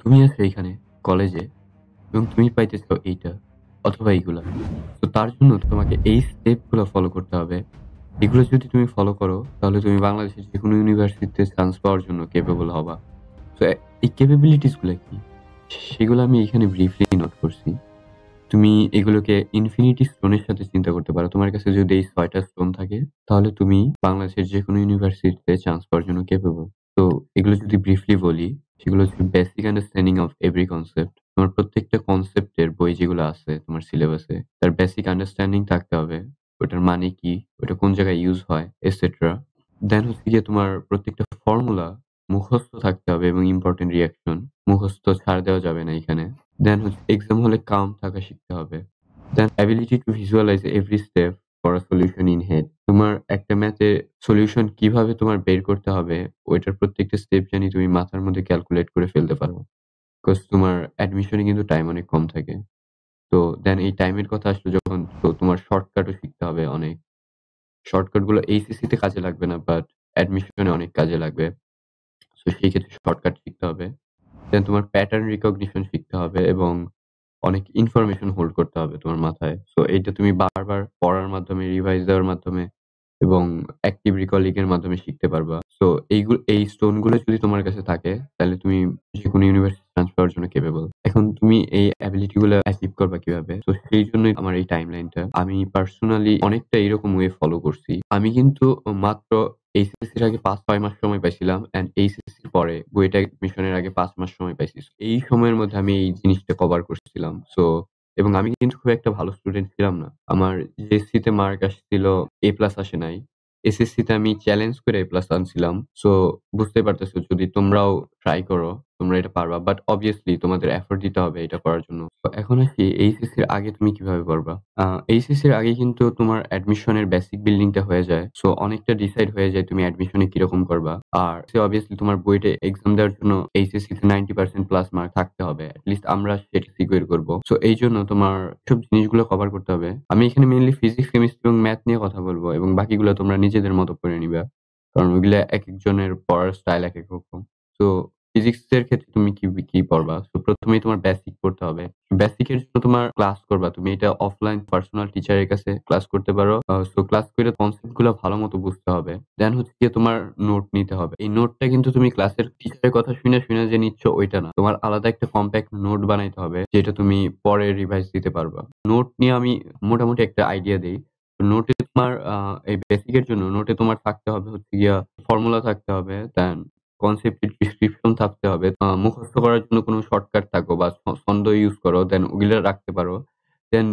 তুমি আছো এইখানে কলেজে এবং তুমি পাইতেছো এইটা অথবা এইগুলা। তো তার জন্য তোমাকে এই স্টেপ গুলো ফলো করতে হবে। এগুলো যদি তুমি ফলো করো তাহলে তুমি বাংলাদেশের যে কোনো ইউনিভার্সিটিতে চান্স পাওয়ার জন্য কেপেবল হবা। তো এই ক্যাপাবিলিটিস গুলা কি সেগুলো আমি এখানে ব্রিফলি নোট করছি। তুমি এগুলোকে ইনফিনিটি স্টোনের সাথে চিন্তা করতে পারো। তোমার কাছে যদি এই ৬টা স্টোন থাকে তাহলে তুমি বাংলাদেশের যেকোনো ইউনিভার্সিটিতে চান্স পাওয়ার জন্য ক্যাপেবল। তো এগুলো যদি ব্রিফলি বলি, সেগুলো হচ্ছে basic understanding of every concept. তোমার প্রত্যেকটা কনসেপ্টের বই যেগুলো আছে তোমার সিলেবাসে তার বেসিক আন্ডারস্ট্যান্ডিং থাকতে হবে। ওটার মানে কি, ওটা কোন জায়গায় ইউজ হয় এটসেট্রা। দেন হচ্ছে গিয়ে তোমার প্রত্যেকটা ফর্মুলা মুখস্থ থাকতে হবে এবং ইম্পর্টেন্ট রিঅ্যাকশন মুখস্থ ছাড় দেওয়া যাবে না এখানে। দেন হচ্ছে এক্সাম হলে কাম থাকা শিখতে হবে। Then ability to visualize every step for a solution in head. তোমার একটা ম্যাথে সলিউশন কিভাবে তোমার বের করতে হবে ওইটার প্রত্যেকটা স্টেপ জানি তুমি মাথার মধ্যে ক্যালকুলেট করে ফেলতে পারো। বিকজ তোমার অ্যাডমিশনে কিন্তু টাইম অনেক কম থাকে। তো দেন এই টাইমের কথা আসলে যখন, তো তোমার শর্টকাটও শিখতে হবে অনেক। শর্টকাট গুলো এইচএসসি তে কাজে লাগবে না, বাট অ্যাডমিশনে অনেক কাজে লাগবে। সো সেই ক্ষেত্রে শর্টকাট শিখতে হবে। দেন তোমার প্যাটার্ন রিকগনিশন শিখতে হবে এবং অনেক ইনফরমেশন হোল্ড করতে হবে তোমার মাথায়। সো এইটা তুমি বারবার পড়ার মাধ্যমে, রিভাইজ দেওয়ার মাধ্যমে এবং অ্যাক্টিভ রিকলিং এর মাধ্যমে শিখতে পারবা। সো এই স্টোন গুলো যদি তোমার কাছে থাকে তাহলে তুমি যেকোনো ইউনিভার্সিটি চান্স পাওয়ার জন্য কেপেবল। এখন তুমি এই অ্যাবিলিটি গুলো অ্যাচিভ করবা কিভাবে? তো সেই জন্যই আমার এই টাইমলাইনটা। আমি পার্সোনালি অনেকটা এরকম ওয়ে ফলো করছি। আমি কিন্তু মাত্র এইচএসসির আগে ৫-৬ মাস সময় পাইছিলাম অ্যান্ড এইচএসসির পরে বুয়েটে অ্যাডমিশনের আগে ৫ মাস সময় পাইছি। এই সময়ের মধ্যে আমি এই জিনিসটা কভার করছিলাম। সো এবং আমি কিন্তু খুব একটা ভালো স্টুডেন্ট ছিলাম না। আমার জেএসসি তে মার্ক আসছিল এ প্লাস আসে নাই। এসএসসি তে আমি চ্যালেঞ্জ করে এ প্লাস আনছিলাম। সো বুঝতেই পারতেছো যদি তোমরাও ট্রাই করো, তোমরা এটা পারবা। বাট অবভিয়াসলি তোমাদের এফোর্ট দিতে হবে এটা করার জন্য। তো এখন আসি এইচএসসির আগে তুমি কিভাবে করবা? এইচএসসির আগে কিন্তু তোমার অ্যাডমিশনের বেসিক বিল্ডিংটা হয়ে যায়। সো অনেকটা ডিসাইড হয়ে যায় তুমি অ্যাডমিশনে কিরকম করবা। আর অবভিয়াসলি তোমার বুয়েটে এক্সাম দেওয়ার জন্য এইচএসসি তে 90% প্লাস মার্ক থাকতে হবে। এট লিস্ট আমরা সেটা সিকিউর করব। সো এইজন্য তোমার সব জিনিসগুলো কভার করতে হবে। আমি এখানে মেইনলি ফিজিক্স, কেমিস্ট্রি এবং ম্যাথ নিয়ে কথা বলব এবং বাকিগুলো তোমরা নিজেদের মতো করে নিবা। কারণ ওইগুলা একেকজনের পড়ার স্টাইল একেক রকম। তো ফিজিক্স এর ক্ষেত্রে তুমি কি পড়বা? সো ১ম এই তোমার বেসিক পড়তে হবে। বেসিক এর জন্য তোমার ক্লাস করবা। তুমি এটা অফলাইন পার্সোনাল টিচারের কাছে ক্লাস করতে পারো। সো ক্লাস করে কনসেপ্ট গুলো ভালোমতো বুঝতে হবে। দেন হচ্ছে গিয়ে তোমার নোট নিতে হবে। এই নোটটা কিন্তু তুমি ক্লাসের টিচারের কথা শুনে যে নিচ্ছ ওইটা না। তোমার আলাদা একটা কম্প্যাক্ট নোট বানাইতে হবে যেটা তুমি পরে রিভাইজ দিতে পারবা। নোট নিয়ে আমি মোটামুটি একটা আইডিয়া দেই। নোটে তোমার এই বেসিক এর জন্য নোটে তোমার থাকতে হবে হচ্ছে গিয়া ফর্মুলা থাকতে হবে। দেন কনসেপ্ট এর ডেসক্রিপশন থাকতে হবে। মুখস্থ করার জন্য কোনো শর্টকাট থাকো বা ছন্দ ইউজ করো, দেন ওগুলা রাখতে পারো। দেন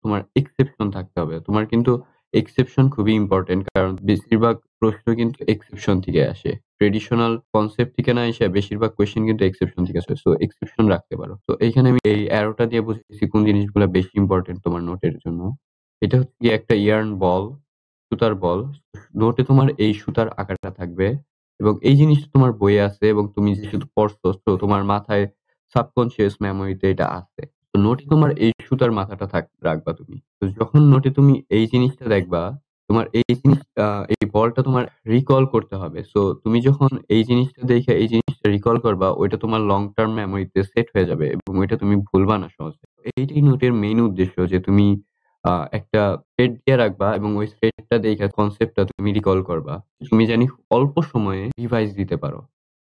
তোমার এক্সেপশন থাকতে হবে। তোমার কিন্তু এক্সেপশন খুবই ইম্পোর্টেন্ট, কারণ বেশিরভাগ প্রশ্ন কিন্তু এক্সেপশন থেকে আসে। ট্র্যাডিশনাল কনসেপ্ট থেকে না এসে বেশিরভাগ কোয়েশ্চেন কিন্তু এক্সেপশন থেকে আসে। সো এক্সেপশন রাখতে পারো। তো এইখানে আমি এই অ্যারোটা দিয়ে বুঝাইছি কোন জিনিসগুলা বেশি ইম্পোর্টেন্ট তোমার নোটের জন্য। এটা হচ্ছে গিয়ে একটা ইয়ার্ন বল, সুতার বল। নোটে তোমার এই সুতার আকারটা থাকবে এবং এই জিনিসটা তোমার বইয়ে আছে এবং তুমি যেহেতু পড়ছো তো তোমার মাথায় সাবকনসিয়াস মেমোরিতে এটা আছে। তো নোটে তোমার এই সুতার মাথাটা রাখবা তুমি। তো যখন নোটে তুমি এই জিনিসটা দেখবা, তোমার এই বলটা তোমার রিকল করতে হবে। সো তুমি যখন এই জিনিসটা দেখে এই জিনিসটা রিকল করবা, ওইটা তোমার লং টার্ম মেমোরিতে সেট হয়ে যাবে এবং ওইটা তুমি ভুলবা না সহজে। এইটাই নোটের মেইন উদ্দেশ্য যে তুমি একটা থ্রেড দিয়ে রাখবা এবং ওই থ্রেডটা দেইখা কনসেপ্টটা তুমি রিকল করবা। তুমি জানি অল্প সময়ে রিভাইজ দিতে পারো।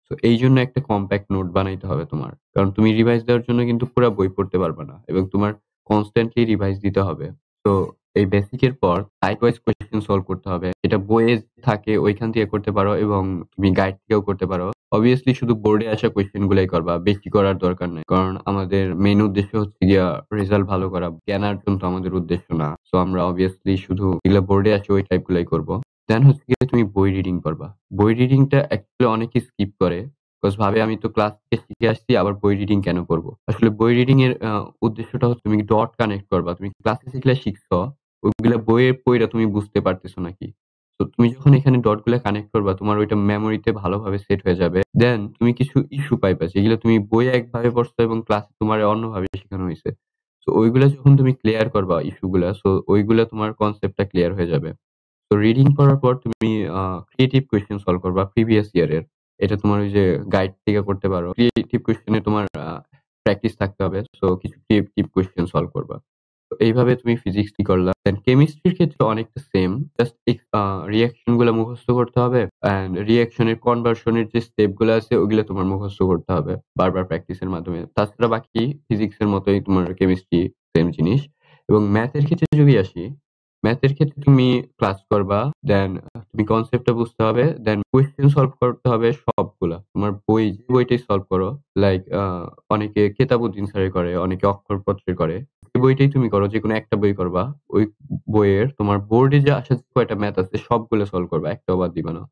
সো এইজন্য একটা কম্প্যাক্ট নোট বানাইতে হবে তোমার। কারণ তুমি রিভাইজ দেওয়ার জন্য কিন্তু পুরা বই পড়তে পারবা না এবং তোমার কনস্ট্যান্টলি রিভাইজ দিতে হবে। তো এই বেসিক এর পর টাইপ ওয়াইজ কোয়েশ্চেন সলভ করতে হবে। এটা বইয়ে থাকে ওইখান থেকে করতে পারো এবং তুমি গাইড থেকেও করতে পারো। অবভিয়াসলি শুধু বোর্ডে আসা কোয়েশ্চেন গুলাই করবা। বেশি করার দরকার নাই। কারণ আমাদের মেইন উদ্দেশ্য হচ্ছে গিয়া রেজাল্ট ভালো করা। জ্ঞান অর্জন তো আমাদের উদ্দেশ্য না। সো আমরা অবভিয়াসলি শুধু যেগুলা বোর্ডে আসে ওই টাইপ গুলাই করব। দেন হচ্ছে গিয়ে তুমি বই রিডিং করবা। বই রিডিংটা অ্যাকচুয়ালি অনেকে স্কিপ করে। বিকজ ভাবে আমি তো ক্লাস থেকে শিখে আসছি আবার বই রিডিং কেন করব? আসলে বই রিডিং এর উদ্দেশ্যটা হচ্ছে তুমি ডট কানেক্ট করবা। তুমি ক্লাসে যেগুলা শিখছো ওইগুলা বইয়ে পইড়া তুমি বুঝতে পারতেছো নাকি? তো তুমি যখন এখানে ডট গুলা কানেক্ট করবা তোমার ওইটা মেমোরিতে ভালোভাবে সেট হয়ে যাবে। দেন তুমি কিছু ইস্যু পাইবা যেগুলা তুমি বইয়ে একভাবে পড়ছো এবং ক্লাসে তোমারে অন্যভাবে শেখানো হইছে। সো ওইগুলা যখন তুমি ক্লিয়ার করবা ইস্যু গুলা, সো ওইগুলা তোমার কনসেপ্টটা ক্লিয়ার হয়ে যাবে। তো রিডিং করার পর তুমি আ ক্রিয়েটিভ কোয়েশ্চেন সলভ করবা প্রিভিয়াস ইয়ার এর। এটা তোমার ওই যে গাইড থেকে করতে পারো। ক্রিয়েটিভ কোয়েশ্চেন এ তোমার প্র্যাকটিস থাকতে হবে। সো কিছু ক্রিয়েটিভ কোয়েশ্চেন সলভ করবা। তো এইভাবে তুমি ফিজিক্সটি করলা। দেন কেমিস্ট্রির ক্ষেত্রে অনেকটা সেম। জাস্ট রিঅ্যাকশন গুলা মুখস্থ করতে হবে অ্যান্ড রিঅ্যাকশন এর কনভার্সন এর যে স্টেপ গুলো আছে ওগুলো তোমার মুখস্থ করতে হবে বারবার প্র্যাকটিসের মাধ্যমে। তাছাড়া বাকি ফিজিক্স এর মতোই তোমার কেমিস্ট্রি সেম জিনিস। এবং ম্যাথ এর ক্ষেত্রে যদি আসি, ম্যাথ এর ক্ষেত্রে তুমি ক্লাস করবা। দেন তুমি কনসেপ্টটা বুঝতে হবে। দেন কোয়েশ্চেন সলভ করতে হবে সবগুলা। তোমার যে বইটাই সলভ করো। লাইক অনেকে কেতাবউদ্দিন স্যারের করে, অনেকে অক্ষরপত্রের করে। যে বইটাই তুমি করো, যেকোনো একটা বই করবা। ওই বইয়ের তোমার বোর্ডে যে আসা যে কয়টা ম্যাথ আছে সবগুলো সলভ করবা। একটাও বাদ দিবা না।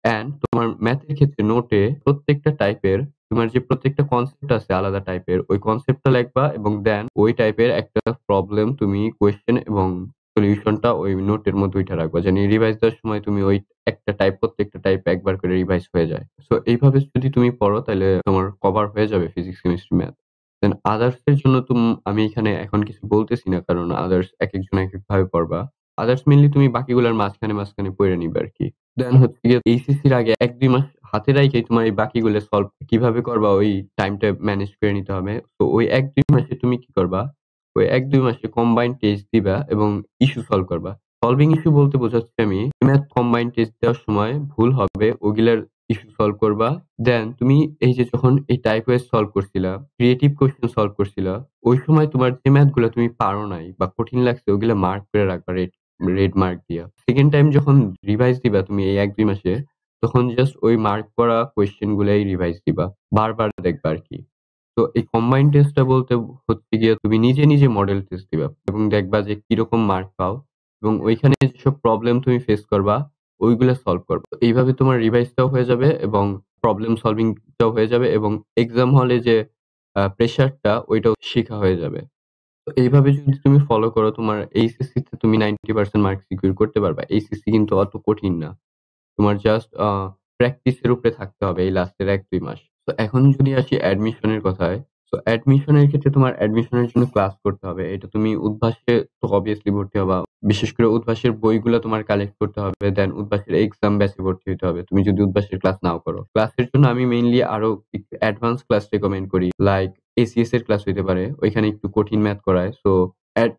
অ্যান্ড তোমার ম্যাথের ক্ষেত্রে নোটে প্রত্যেকটা টাইপের তোমার যে প্রত্যেকটা কনসেপ্ট আছে আলাদা টাইপের, ওই কনসেপ্টটা লিখবা এবং দেন ওই টাইপের একটা প্রবলেম তুমি কোয়েশ্চেন এবং সলিউশনটা ওই নোটের মধ্যে ওইটা রাখবা। জানি রিভাইজ দেওয়ার সময় তুমি ওই একটা টাইপ প্রত্যেকটা টাইপ একবার করে রিভাইজ হয়ে যায়। সো এইভাবে যদি তুমি পড়ো তাহলে তোমার কভার হয়ে যাবে ফিজিক্স, কেমিস্ট্রি, ম্যাথ। দেন আদার্স এর জন্য আমি এখানে এখন কিছু বলতেছি না কারণ আদার্স একেকজন একেকভাবে পড়বা। আদার্স মেইনলি তুমি বাকিগুলার মাঝখানে পইড়া নিবা আরকি। দেন হচ্ছে গিয়ে এইচএসসির আগে ১-২ মাস হাতে রাইখাই তোমার এই বাকিগুলো সলভ কিভাবে করবা ওই টাইমটা ম্যানেজ করে নিতে হবে। তো ওই ১-২ মাসে তুমি কি করবা? ওই ১-২ মাসে কম্বাইন্ড টেস্ট দিবা এবং ইস্যু সলভ করবা। সলভিং ইস্যু বলতে বোঝাচ্ছি আমি, ম্যাথ কম্বাইন্ড টেস্ট দেওয়ার সময় ভুল হবে ওগুলার ইস্যু সলভ করবা। দেন তুমি এই যে যখন এই টাইপ ওয়াইজ সলভ করছিলা, ক্রিয়েটিভ কোয়েশ্চেন সলভ করছিলা, ওই সময় তোমার যে ম্যাথ গুলা তুমি পারো নাই বা কঠিন লাগছে ওগুলা মার্ক করে রাখবা রেড মার্ক দিয়া। সেকেন্ড টাইম যখন রিভাইজ দিবা তুমি এই ১-২ মাসে, তখন জাস্ট ওই মার্ক করা কোয়েশ্চেন গুলাই রিভাইজ দিবা। বারবার দেখবা আরকি। তো এই কম্বাইন্ড টেস্টটা বলতে হচ্ছে গিয়ে তুমি নিজে মডেল টেস্ট দিবা এবং দেখবা যে কিরকম মার্ক পাও এবং ওইখানে যেসব প্রবলেম তুমি ফেস করবা ওইগুলা সলভ করবা। তো এইভাবে তোমার রিভাইজটাও হয়ে যাবে এবং প্রবলেম সলভিং টাও হয়ে যাবে এবং এক্সাম হলে যে প্রেশারটা ওইটাও শিখা হয়ে যাবে। তো এইভাবে যদি তুমি ফলো করো তোমার এইচএসসি তে তুমি 90% মার্ক সিকিউর করতে পারবা। এইচএসসি কিন্তু অত কঠিন না। তোমার জাস্ট প্র্যাকটিসের উপরে থাকতে হবে এই লাস্টের ১-২ মাস। তো এখন যদি আসি অ্যাডমিশনের কথায়। সো অ্যাডমিশনের ক্ষেত্রে তোমার অ্যাডমিশনের জন্য ক্লাস করতে হবে। এটা তুমি উদ্ভাসে তো obviously ভর্তি হবা। বিশেষ করে উদ্ভাসের বইগুলা তোমার কালেক্ট করতে হবে। দেন উদ্ভাসের এক্সাম ব্যাচে ভর্তি হইতে হবে। তুমি যদি উদ্ভাসের ক্লাস নাও করো। ক্লাসের জন্য আমি মেইনলি আরো একটু অ্যাডভান্স ক্লাস রিকমেন্ড করি। লাইক এসিএস এর ক্লাস হইতে পারে। ওইখানে একটু কঠিন ম্যাথ করায়। সো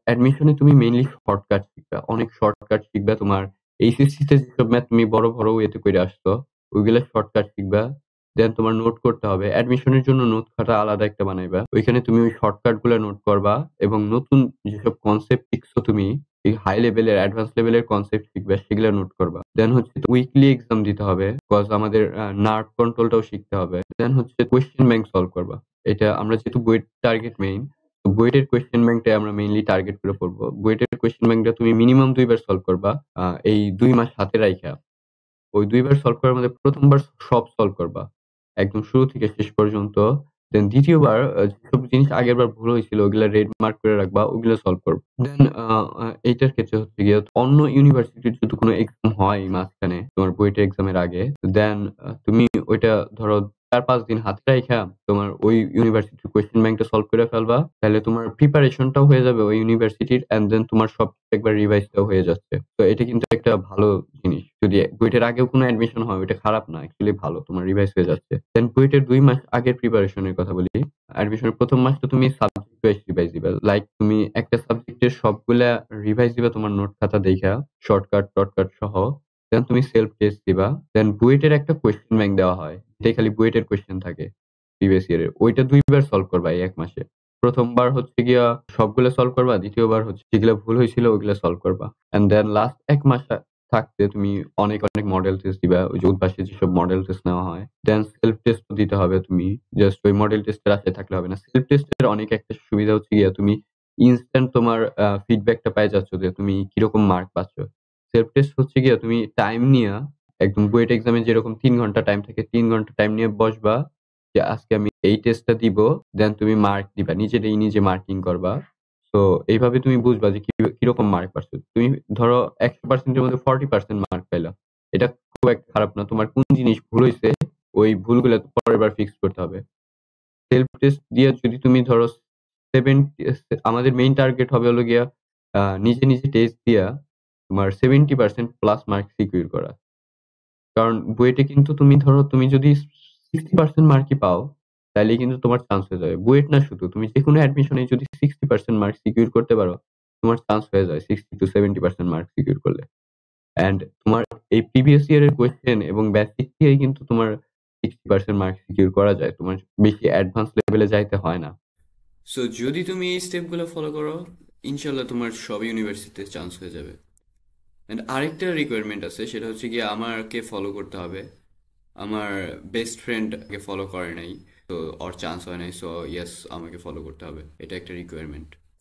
অ্যাডমিশনে তুমি মেইনলি শর্টকাট শিখবা। অনেক শর্টকাট শিখবা। তোমার এইচএসসি তে যেসব ম্যাথ তুমি বড় ওয়েতে কইরা আসছো, ওইগুলা শর্টকাট শিখবা। দেন তোমার নোট করতে হবে। অ্যাডমিশনের জন্য নোট খাতা আলাদা একটা বানাইবা। ওইখানে তুমি ওই শর্টকাট গুলা নোট করবা এবং নতুন যেসব কনসেপ্ট শিখছো তুমি, এই হাই লেভেলের অ্যাডভান্স লেভেলের কনসেপ্ট শিখবা, সেগুলা নোট করবা। দেন হচ্ছে উইকলি এক্সাম দিতে হবে। কজ আমাদের নার্ভ কন্ট্রোলটাও শিখতে হবে। দেন হচ্ছে কোয়েশ্চেন ব্যাংক সলভ করবা। এটা আমরা যেহেতু বুয়েট টার্গেট মেইন, তো বুয়েটের কোয়েশ্চেন ব্যাংকটাই আমরা মেইনলি টার্গেট করে পড়বো। বুয়েটের কোয়েশ্চেন ব্যাংকটা তুমি মিনিমাম ২ বার সলভ করবা। এই ২ মাস হাতে রাইখা। ওই ২ বার সলভ করার মধ্যে ১ম বার সব সলভ করবা। একদম শুরু থেকে শেষ পর্যন্ত। দেন ২য় বার যেসব জিনিস আগেরবার ভুল হয়েছিল ওগুলা রেড মার্ক করে রাখবা, ওগুলো সলভ করবা। দেন আ আ এইটার ক্ষেত্রে হচ্ছে গিয়ে অন্য ইউনিভার্সিটির যদি কোনো এক্সাম হয় মাঝখানে তোমার বুয়েটের এক্সামের আগে, দেন তুমি ওইটা ধরো ৪-৫ দিন হাতে রাইখা তোমার ওই ইউনিভার্সিটির কোয়েশ্চেন ব্যাংকটা সলভ করে ফেলবা। তাহলে তোমার প্রিপারেশনটাও হয়ে যাবে ওই ইউনিভার্সিটির অ্যান্ড দেন তোমার সব একবার রিভাইজটাও হয়ে যাচ্ছে। তো এটা কিন্তু একটা ভালো জিনিস। যদি বুয়েটের আগেও কোনো অ্যাডমিশন হয় ওইটা খারাপ না। অ্যাকচুয়ালি ভালো। তোমার রিভাইজ হয়ে যাচ্ছে। দেন বুয়েটের ২ মাস আগের প্রিপারেশন এর কথা বলি। অ্যাডমিশনের ১ম মাসটা তুমি সাবজেক্ট ওয়াইজ রিভাইজ দিবা। লাইক তুমি একটা সাবজেক্টের সবগুলা রিভাইজ দিবা তোমার নোট খাতা দেইখা, শর্টকাট-টর্টকাট সহ। দেন তুমি সেলফ টেস্ট দিবা। দেন বুয়েটের একটা কোয়েশ্চেন ব্যাংক দেওয়া হয়। এটাই খালি বুয়েটের কোয়েশ্চেন থাকে প্রিভিয়াস ইয়ারের। ওইটা ২ বার সলভ করবা এই ১ মাসে। ১ম বার হচ্ছে গিয়া সবগুলা সলভ করবা। ২য় বার হচ্ছে যেগুলা ভুল হইছিল ওগুলা সলভ করবা। অ্যান্ড দেন লাস্ট ১ মাস থাকতে তুমি অনেক মডেল টেস্ট দিবা। ওই যে উদ্ভাসে যেসব মডেল টেস্ট নেওয়া হয়। দেন সেলফ টেস্ট ও দিতে হবে তুমি। জাস্ট ওই মডেল টেস্টের আশায় থাকলে হবে না। সেলফ টেস্টের অনেক একটা সুবিধা হচ্ছে গিয়া তুমি ইনস্ট্যান্ট তোমার ফিডব্যাকটা পায়ে যাচ্ছ যে তুমি কিরকম মার্ক পাচ্ছ। সেলফ টেস্ট হচ্ছে গিয়া তুমি টাইম নিয়া একদম বুয়েট এক্সামে যেরকম ৩ ঘন্টা টাইম থাকে ৩ ঘন্টা টাইম নিয়ে বসবা যে আজকে আমি এই টেস্টটা দিব। দেন তুমি মার্ক দিবা। নিজে মার্কিং করবা। সো এইভাবে তুমি বুঝবা যে কিরকম মার্ক পাচ্ছ। তুমি ধরো ১০০% এর মধ্যে 40% মার্ক পাইলা। এটা খুব একটা খারাপ না। তোমার কোন জিনিস ভুল হইছে ওই ভুলগুলা পরের বার ফিক্স করতে হবে। সেলফ টেস্ট দিয়ে যদি তুমি ধরো ৭০ আমাদের মেইন টার্গেট হবে হলো গিয়া নিজে টেস্ট দিয়া তোমার 70% প্লাস মার্ক সিকিউর করা। কারণ বুয়েটে কিন্তু তুমি ধরো তুমি যদি 60% মার্কই পাও তাহলে কিন্তু তোমার চান্স হয়ে যাবে। বুয়েট না শুধু, তুমি যেকোনো অ্যাডমিশনে যদি 60% মার্ক সিকিউর করতে পারো, তোমার চান্স হয়ে যায় 60 to 70% মার্ক সিকিউর করলে। অ্যান্ড তোমার এই প্রিভিয়াস ইয়ারের কোয়েশ্চেন এবং বেসিক দিয়েই কিন্তু তোমার 60% মার্ক সিকিউর করা যায়। তোমার বেশি অ্যাডভান্স লেভেলে যাইতে হয় না। সো যদি তুমি এই স্টেপগুলো ফলো করো, ইনশাল্লাহ তোমার সব ইউনিভার্সিটিতে চান্স হয়ে যাবে। অ্যান্ড আরেকটা রিকোয়ারমেন্ট আছে, সেটা হচ্ছে গিয়ে আমাকে ফলো করতে হবে। আমার বেস্ট ফ্রেন্ডকে ফলো করে নাই, তো ওর চান্স হয় নাই, সো ইয়েস আমাকে ফলো করতে হবে, এটা একটা রিকোয়ারমেন্ট।